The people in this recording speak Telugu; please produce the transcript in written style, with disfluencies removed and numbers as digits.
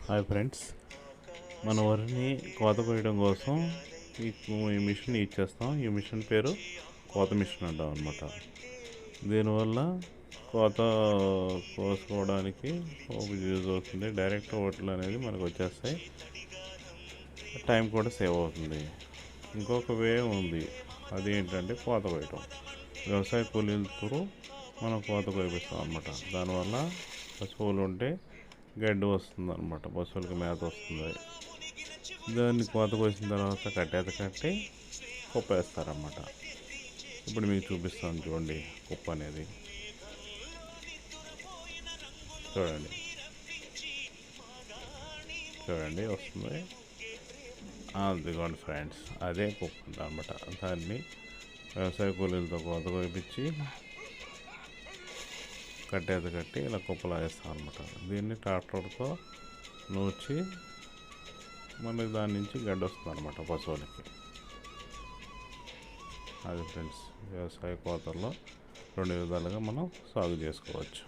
హాయ్ ఫ్రెండ్స్, మన వరిని కోత కోయడం కోసం ఈ మిషన్ ఇచ్చేస్తాం. ఈ మిషన్ పేరు కోత మిషన్ అంటాం అనమాట. దీనివల్ల కోత కోసుకోవడానికి యూజ్ అవుతుంది. డైరెక్ట్ ఓట్లు అనేది మనకు వచ్చేస్తాయి, టైం కూడా సేవ్ అవుతుంది. ఇంకొక వే ఉంది, అది ఏంటంటే కోత కోయటం. వ్యవసాయ కూలీలతో మనం కోత కోయిస్తాం అనమాట. దానివల్ల పశువులు ఉంటే గడ్డి వస్తుంది అనమాట, పశువులకి మేత వస్తుంది. దాన్ని కోత కోసిన తర్వాత కట్టి కుప్ప వేస్తారన్నమాట. ఇప్పుడు మీకు చూపిస్తాను చూడండి, కుప్ప అనేది చూడండి చూడండి వస్తుంది. అదిగోండి ఫ్రెండ్స్, అదే కుప్ప అనమాట. దాన్ని వ్యవసాయ కూలీలతో కోత కోయించి కట్టి ఇలా కుప్పలా వేస్తాం అనమాట. దీన్ని ట్రాక్టర్తో నూర్చి మనకి దాని నుంచి గడ్డి వస్తుంది అనమాట పశువులకి. అది ఫ్రెండ్స్, వ్యవసాయ కోతల్లో 2 విధాలుగా మనం సాగు చేసుకోవచ్చు.